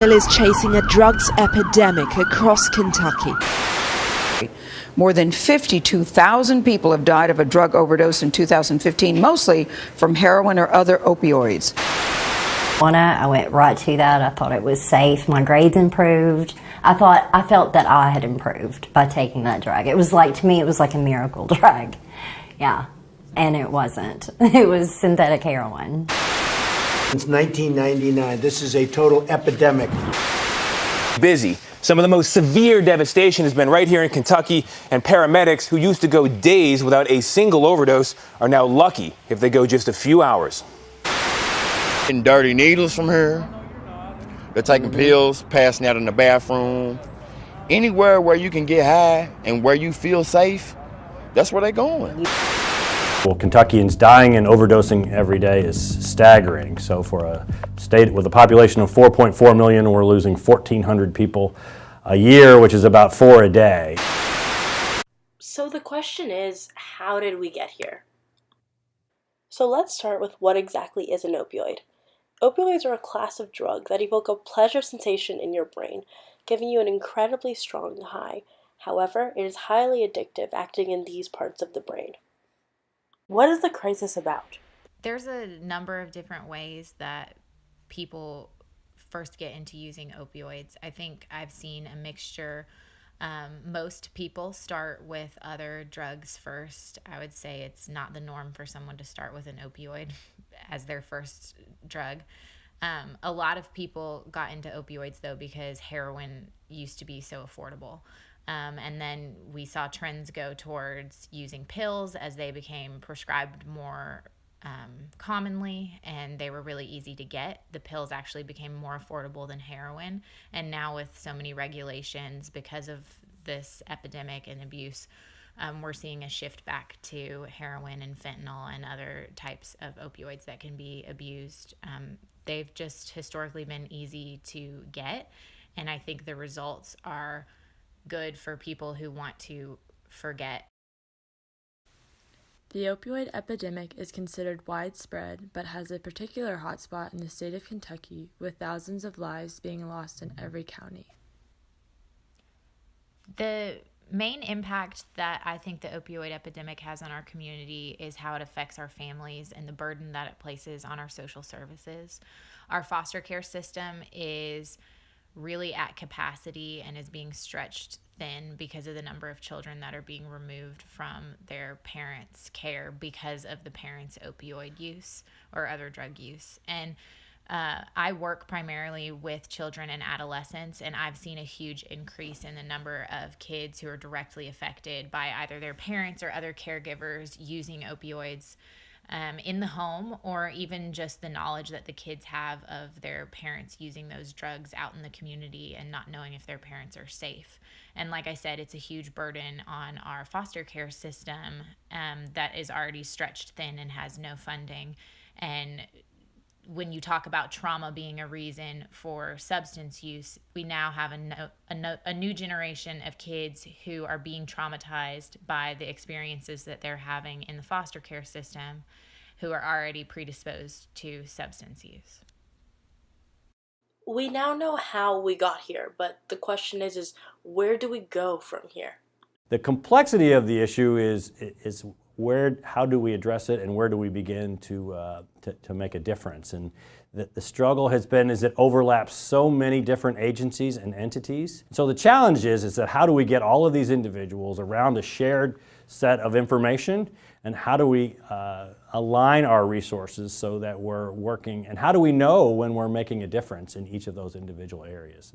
Is chasing a drugs epidemic across Kentucky. More than 52,000 people have died of a drug overdose in 2015, mostly from heroin or other opioids. I went right to that. I thought it was safe. My grades improved. I felt that I had improved by taking that drug. It was like, to me, it was like a miracle drug. Yeah. And it wasn't. It was synthetic heroin. Since 1999, this is a total epidemic. Busy. Some of the most severe devastation has been right here in Kentucky, and paramedics who used to go days without a single overdose are now lucky if they go just a few hours. Getting dirty needles from here. They're taking pills, passing out in the bathroom. Anywhere where you can get high and where you feel safe, that's where they're going. Well, Kentuckians dying and overdosing every day is staggering. So for a state with a population of 4.4 million, we're losing 1,400 people a year, which is about 4 a day. So the question is, how did we get here? So let's start with what exactly is an opioid. Opioids are a class of drug that evoke a pleasure sensation in your brain, giving you an incredibly strong high. However, it is highly addictive, acting in these parts of the brain. What is the crisis about? There's a number of different ways that people first get into using opioids. I think I've seen a mixture. Most people start with other drugs first. I would say it's not the norm for someone to start with an opioid as their first drug. A lot of people got into opioids, though, because heroin used to be so affordable. And then we saw trends go towards using pills as they became prescribed more commonly, and they were really easy to get. The pills actually became more affordable than heroin. And now with so many regulations because of this epidemic and abuse, we're seeing a shift back to heroin and fentanyl and other types of opioids that can be abused. They've just historically been easy to get, and I think the results are good for people who want to forget. The opioid epidemic is considered widespread, but has a particular hotspot in the state of Kentucky, with thousands of lives being lost in every county. The main impact that I think the opioid epidemic has on our community is how it affects our families and the burden that it places on our social services. Our foster care system is really at capacity and is being stretched thin because of the number of children that are being removed from their parents' care because of the parents' opioid use or other drug use. And I work primarily with children and adolescents, and I've seen a huge increase in the number of kids who are directly affected by either their parents or other caregivers using opioids in the home, or even just the knowledge that the kids have of their parents using those drugs out in the community and not knowing if their parents are safe. And like I said, it's a huge burden on our foster care system that is already stretched thin and has no funding. And when you talk about trauma being a reason for substance use, we now have a new generation of kids who are being traumatized by the experiences that they're having in the foster care system, who are already predisposed to substance use. We now know how we got here, but the question is where do we go from here? The complexity of the issue is how do we address it, and where do we begin to make a difference? And the struggle has been is it overlaps so many different agencies and entities. So the challenge is that how do we get all of these individuals around a shared set of information, and how do we align our resources so that we're working, and how do we know when we're making a difference in each of those individual areas?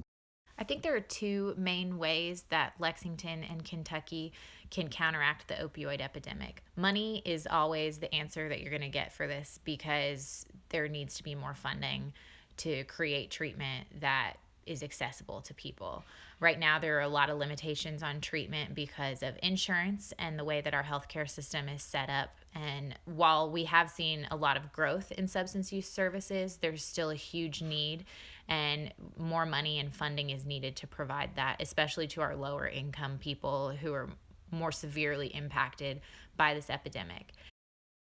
I think there are two main ways that Lexington and Kentucky can counteract the opioid epidemic. Money is always the answer that you're going to get for this, because there needs to be more funding to create treatment that is accessible to people. Right now, there are a lot of limitations on treatment because of insurance and the way that our healthcare system is set up. And while we have seen a lot of growth in substance use services, there's still a huge need, and more money and funding is needed to provide that, especially to our lower income people who are more severely impacted by this epidemic.